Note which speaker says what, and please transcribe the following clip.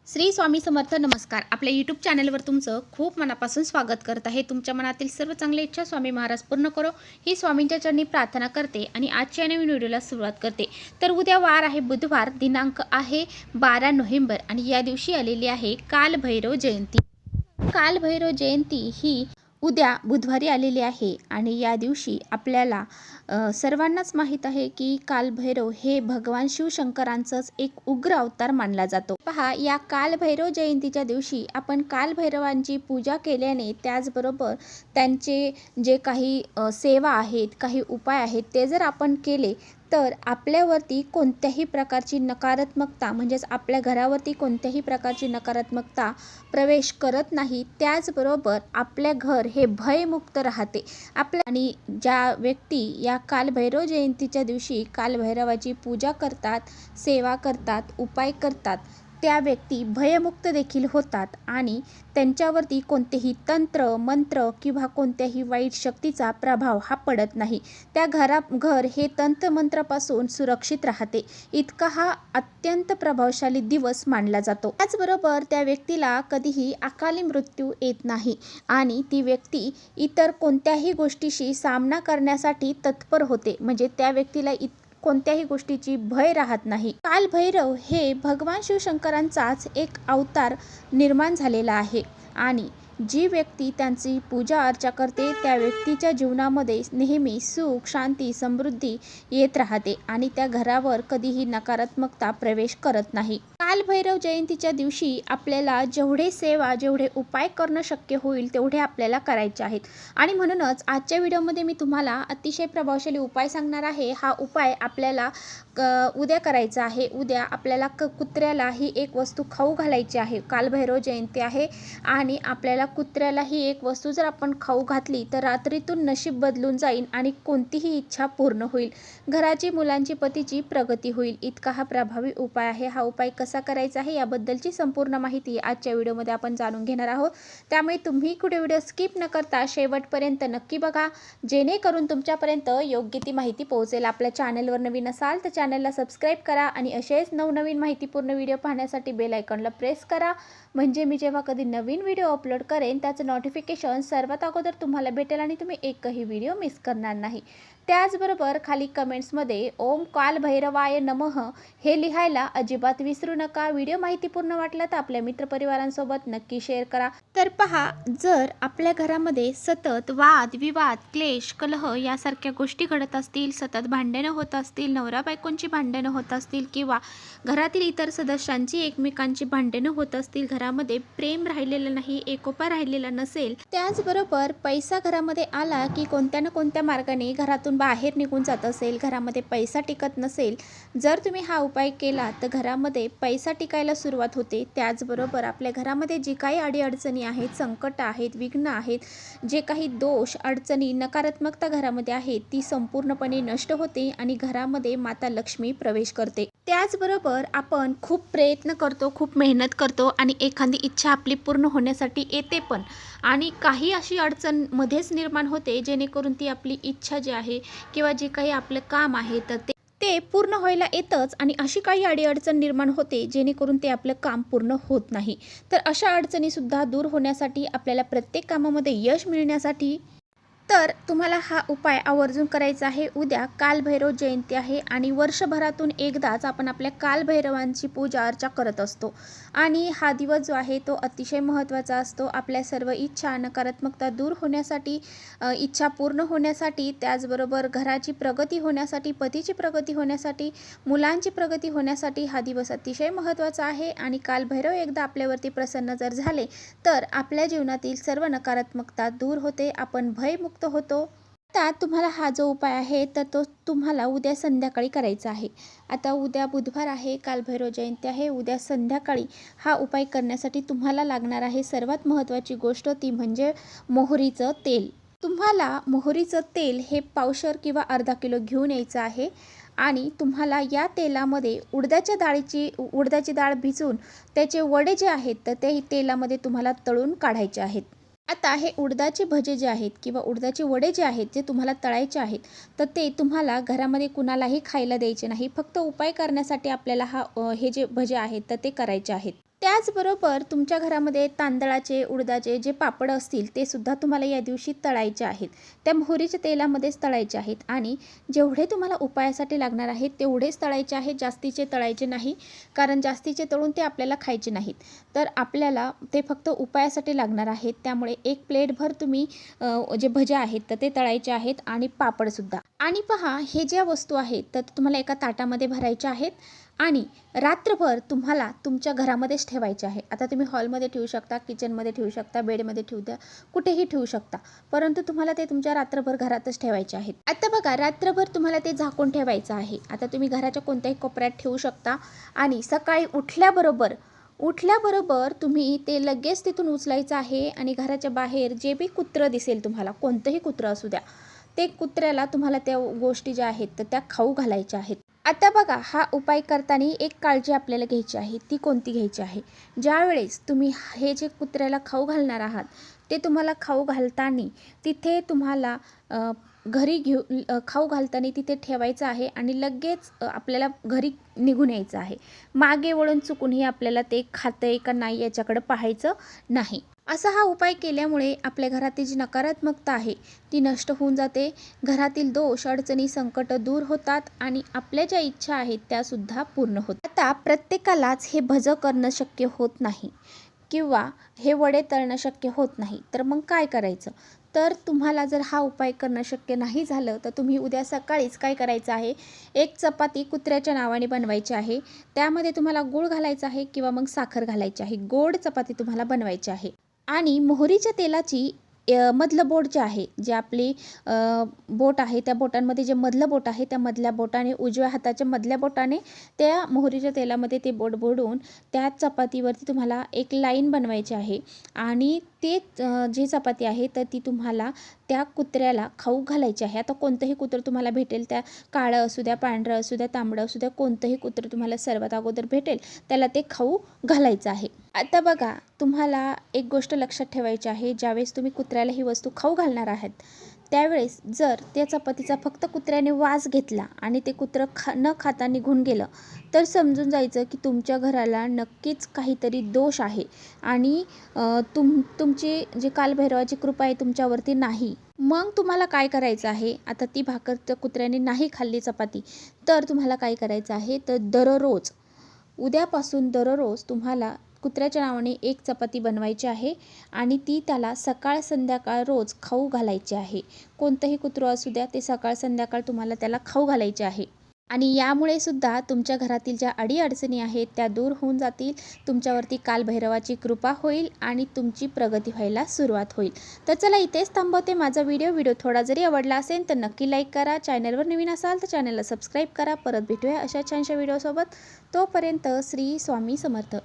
Speaker 1: श्री स्वामी समर्थ. नमस्कार. आपल्या यूट्यूब चॅनलवर तुमचं खूप मनापासून स्वागत करत आहे. तुमच्या मनातील सर्व चांगल्या इच्छा स्वामी महाराज पूर्ण करो ही स्वामींच्या चरणी प्रार्थना करते आणि आजच्या नवीन व्हिडिओला सुरुवात करते. तर उद्या वार आहे बुधवार, दिनांक आहे 12 नोव्हेंबर आणि या दिवशी आलेली आहे कालभैरव जयंती. कालभैरव जयंती ही उद्या बुधवारी आलेली आहे आणि या दिवशी आपल्याला सर्वांनाच माहीत आहे की कालभैरव हे भगवान शिवशंकरांचंच एक उग्र अवतार मानला जातो. पहा, या कालभैरव जयंतीच्या दिवशी आपण कालभैरवांची पूजा केल्याने त्याचबरोबर त्यांचे जे काही सेवा आहेत, काही उपाय आहेत ते जर आपण केले तर आपल्यावरती कोणत्याही प्रकारची नकारात्मकता म्हणजेच आपल्या घरावरती कोणत्याही प्रकारची नकारात्मकता प्रवेश करत नाही. त्याचबरोबर आपले घर हे भयमुक्त राहते. आणि ज्या व्यक्ती या कालभैरव जयंतीच्या दिवशी कालभैरवाची पूजा करतात, सेवा करतात, उपाय करतात, त्या व्यक्ती भयमुक्त देखील होतात आणि त्यांच्यावरती कोणतेही तंत्र मंत्र किंवा कोणत्याही वाईट शक्तीचा प्रभाव हा पडत नाही. त्या घर हे तंत्रमंत्रापासून सुरक्षित राहते. इतका हा अत्यंत प्रभावशाली दिवस मानला जातो. त्याचबरोबर त्या व्यक्तीला कधीही अकाली मृत्यू येत नाही आणि ती व्यक्ती इतर कोणत्याही गोष्टीशी सामना करण्यासाठी तत्पर होते. म्हणजे त्या व्यक्तीला कोणत्याही गोष्टीची भय राहत नाही. कालभैरव हे भगवान शिवशंकरांचाच एक अवतार निर्माण झालेला आहे आणि जी व्यक्ती त्यांची पूजा अर्चा करते त्या व्यक्तीच्या जीवनामध्ये नेहमी सुख, शांती, समृद्धी येत राहते आणि त्या घरावर कधीही नकारात्मकता प्रवेश करत नाही. कालभैरव जयंतीच्या दिवशी आपल्याला जेवढे उपाय करणं शक्य होईल तेवढे आपल्याला करायचे आहेत आणि म्हणूनच आजच्या व्हिडिओमध्ये मी तुम्हाला अतिशय प्रभावशाली उपाय सांगणार आहे. हा उपाय आपल्याला उद्या करायचा आहे. उद्या आपल्याला कुत्र्याला ही एक वस्तू खाऊ घालायची आहे. कालभैरव जयंती आहे आणि आपल्याला कुत्र्याला ही एक वस्तू जर आपण खाऊ घातली तर रात्रीतून नशीब बदलून जाईल आणि कोणतीही इच्छा पूर्ण होईल. घराची, मुलांची, पतीची प्रगती होईल. इतका हा प्रभावी उपाय आहे. हा उपाय कसा करायचा आहे याबद्दलची संपूर्ण माहिती आजच्या व्हिडिओमध्ये आपण जाणून घेणार आहोत. त्यामुळे तुम्ही कुठे व्हिडिओ स्किप न करता शेवटपर्यंत नक्की बघा, जेणेकरून तुमच्यापर्यंत योग्य ती माहिती पोहोचेल. आपल्या चॅनलवर नवीन असाल तर चॅनलला सबस्क्राईब करा आणि असेच नवनवीन माहितीपूर्ण व्हिडिओ पाहण्यासाठी बेल आयकॉनला प्रेस करा. म्हणजे मी जेव्हा कधी नवीन व्हिडिओ अपलोड करेन त्याचं नोटिफिकेशन सर्वात अगोदर तुम्हाला भेटेल आणि तुम्ही एकही व्हिडिओ मिस करणार नाही. त्याचबरोबर खाली कमेंट्समध्ये ओम कालभैरवाय नमः हे लिहायला अजिबात विसरू नका. व्हिडिओ माहितीपूर्ण वाटला तर आपल्या मित्रपरिवारांसोबत नक्की शेअर करा. तर पहा, जर आपल्या घरामध्ये सतत वाद विवाद, क्लेश, कलह यासारख्या गोष्टी घडत असतील, सतत भांडणं होत असतील, नवरा बायकोंची भांडणं होत असतील किंवा घरातील इतर सदस्यांची एकमेकांची भांडणं होत असतील, घरामध्ये प्रेम राहिलेलं नाही, एकोपा राहिलेला नसेल, त्याचबरोबर पैसा घरामध्ये आला की कोणत्या ना कोणत्या मार्गाने घरातून बाहेर निघून जात असेल, घरामध्ये पैसा टिकत नसेल, जर तुम्ही हा उपाय केला तर घरामध्ये पैसा टिकायला सुरुवात होते. त्याचबरोबर आपल्या घरामध्ये जी काही अडीअडचणी आहेत, संकट आहेत, विघ्न आहेत, जे काही दोष, अडचणी, नकारात्मकता घरामध्ये आहे ती संपूर्णपणे नष्ट होते आणि घरामध्ये माता लक्ष्मी प्रवेश करते. त्याचबरोबर आपण खूप प्रयत्न करतो, खूप मेहनत करतो आणि एखादी इच्छा आपली पूर्ण होण्यासाठी येते पण, आणि काही अशी अडचण मध्येच निर्माण होते जेणेकरून ती आपली इच्छा जी आहे किंवा जे काही आपलं काम आहे तर ते पूर्ण व्हायला येतंच आणि अशी काही अडीअडचण निर्माण होते जेणेकरून ते आपलं काम पूर्ण होत नाही. तर अशा अडचणीसुद्धा दूर होण्यासाठी, आपल्याला प्रत्येक कामामध्ये यश मिळण्यासाठी तर तुम्हाला हा उपाय आवर्जून करायचा आहे. उद्या कालभैरव जयंती आहे आणि वर्षभरातून एकदाच आपण आपल्या कालभैरवांची पूजा अर्चा करत असतो आणि हा दिवस जो आहे तो अतिशय महत्त्वाचा असतो. आपल्या सर्व इच्छा, नकारात्मकता दूर होण्यासाठी, इच्छा पूर्ण होण्यासाठी, त्याचबरोबर घराची प्रगती होण्यासाठी, पतीची प्रगती होण्यासाठी, मुलांची प्रगती होण्यासाठी हा दिवस अतिशय महत्त्वाचा आहे. आणि कालभैरव एकदा आपल्यावरती प्रसन्न जर झाले तर आपल्या जीवनातील सर्व नकारात्मकता दूर होते, आपण भयमुक्त होतो. आता तुम्हाला हा जो उपाय आहे तर तो तुम्हाला उद्या संध्याकाळी करायचा आहे. आता उद्या बुधवार आहे, कालभैरव जयंती आहे. उद्या संध्याकाळी हा उपाय करण्यासाठी तुम्हाला लागणार आहे सर्वात महत्त्वाची गोष्ट, ती म्हणजे मोहरीचं तेल. तुम्हाला मोहरीचं तेल हे पावशर किंवा अर्धा किलो घेऊन यायचं आहे आणि तुम्हाला या तेलामध्ये उडदाची डाळ भिजवून त्याचे वडे जे आहेत तर ते तेलामध्ये तुम्हाला तळून काढायचे आहेत. आता हे उडदाचे भजे जे आहेत किंवा उडदाचे वडे जे आहेत जे तुम्हाला तळायचे आहेत तर ते तुम्हाला घरामध्ये कुणालाही खायला द्यायचे नाही. फक्त उपाय करण्यासाठी आपल्याला हे जे भजे आहेत तर ते करायचे आहेत. त्याचबरोबर तुमच्या घरामध्ये तांदळाचे, उडदाचे जे पापड असतील ते सुद्धा तुम्हाला या दिवशी तळायचे आहेत. त्या मोहरीच्या तेलामध्येच तळायचे आहेत आणि जेवढे तुम्हाला उपायासाठी लागणार आहेत तेवढेच तळायचे आहेत, जास्तीचे तळायचे नाही. कारण जास्तीचे तळून ते आपल्याला खायचे नाहीत. तर आपल्याला ते फक्त उपायासाठी लागणार आहेत. त्यामुळे एक प्लेटभर तुम्ही जे भज्या आहेत तर ते तळायचे आहेत आणि पापडसुद्धा. आणि पहा, हे ज्या वस्तू आहेत तर तुम्हाला एका ताटामध्ये भरायच्या आहेत आणि रात्रभर तुम्हाला तुमच्या घरामध्येच ठेवायचे आहे. आता तुम्ही हॉलमध्ये ठेवू शकता, किचनमध्ये ठेवू शकता, बेडमध्ये ठेवू द्या, कुठेही ठेवू शकता. परंतु तुम्हाला ते तुमच्या रात्रभर घरातच ठेवायचे आहेत. आता बघा, रात्रभर तुम्हाला ते झाकून ठेवायचं आहे. आता तुम्ही घराच्या कोणत्याही कोपऱ्यात ठेवू शकता आणि सकाळी उठल्याबरोबर तुम्ही ते लगेच तिथून उचलायचं आहे आणि घराच्या बाहेर जे बी कुत्रं दिसेल तुम्हाला, कोणतंही कुत्रं असू द्या, ते कुत्र्याला तुम्हाला त्या गोष्टी ज्या आहेत तर त्या खाऊ घालायच्या आहेत. आता बघा, हा उपाय करताना एक काळजी आपल्याला घ्यायची आहे. ती कोणती घ्यायची आहे? ज्यावेळेस तुम्ही हे जे कुत्र्याला खाऊ घालणार आहात ते तुम्हाला खाऊ घालताना तिथे तुम्हाला घरी खाऊ घालताना तिथे ठेवायचं आहे आणि लगेच आपल्याला घरी निघून यायचं आहे. मागे वळून चुकूनही आपल्याला ते खातंय का नाही याच्याकडे पाहायचं नाही. असा हा उपाय केल्यामुळे आपल्या घरातील जी नकारात्मकता आहे ती नष्ट होऊन जाते. घरातील दोष, अडचणी, संकट दूर होतात आणि आपल्या ज्या इच्छा आहेत त्यासुद्धा पूर्ण होतात. आता प्रत्येकालाच हे भजं करणं शक्य होत नाही किंवा हे वडे तळणं शक्य होत नाही. तर मग काय करायचं? तर तुम्हाला जर हा उपाय करणं शक्य नाही झालं तर तुम्ही उद्या सकाळीच काय करायचं आहे, एक चपाती कुत्र्याच्या नावाने बनवायची आहे. त्यामध्ये तुम्हाला गूळ घालायचा आहे किंवा मग साखर घालायची आहे. गोड चपाती तुम्हाला बनवायची आहे आणि मोहरीच्या तेलाची मधलं बोट जे आहे, जे आपली बोट आहे त्या बोटांमध्ये जे मधलं बोट आहे त्या मधल्या बोटाने, उजव्या हाताच्या मधल्या बोटाने त्या मोहरीच्या तेलामध्ये ते बोट बुडवून त्या चपातीवरती तुम्हाला एक लाईन बनवायची आहे आणि ते जी चपाती आहे तर ती तुम्हाला त्या कुत्र्याला खाऊ घालायची आहे. आता कोणतंही कुत्रं तुम्हाला भेटेल, त्या काळं असू द्या, पांढरं असू द्या, तांबडं असू द्या, कोणतंही कुत्रं तुम्हाला सर्वात अगोदर भेटेल त्याला ते खाऊ घालायचं आहे. आता बघा, तुम्हाला एक गोष्ट लक्षात ठेवायची आहे. ज्यावेळेस तुम्ही कुत्र्याला ही वस्तू खाऊ घालणार आहात त्यावेळेस जर त्या चपातीचा फक्त कुत्र्याने वास घेतला आणि ते कुत्रं न खाता निघून गेलं तर समजून जायचं की तुमच्या घराला नक्कीच काहीतरी दोष आहे आणि तुमची जी कालभैरवाची कृपा आहे तुमच्यावरती नाही. मग तुम्हाला काय करायचं आहे? आता ती भाकर त्या कुत्र्याने नाही खाल्ली चपाती, तर तुम्हाला काय करायचं आहे? तर उद्यापासून दररोज तुम्हाला कुत्र्याच्या नावाने एक चपाती बनवायची आहे आणि ती त्याला सकाळ संध्याकाळ रोज खाऊ घालायची आहे. कोणतंही कुत्रं असू द्या, ते सकाळ संध्याकाळ तुम्हाला त्याला खाऊ घालायचे आहे आणि यामुळे सुद्धा तुमच्या घरातील ज्या अडीअडचणी आहेत त्या दूर होऊन जातील. तुमच्यावरती कालभैरवाची कृपा होईल आणि तुमची प्रगती व्हायला सुरुवात होईल. तर चला, इथेच थांबवते माझा व्हिडिओ थोडा जरी आवडला असेल तर नक्की लाईक करा. चॅनलवर नवीन असाल तर चॅनलला सबस्क्राईब करा. परत भेटूया अशा छानशा व्हिडिओसोबत. तोपर्यंत श्री स्वामी समर्थ.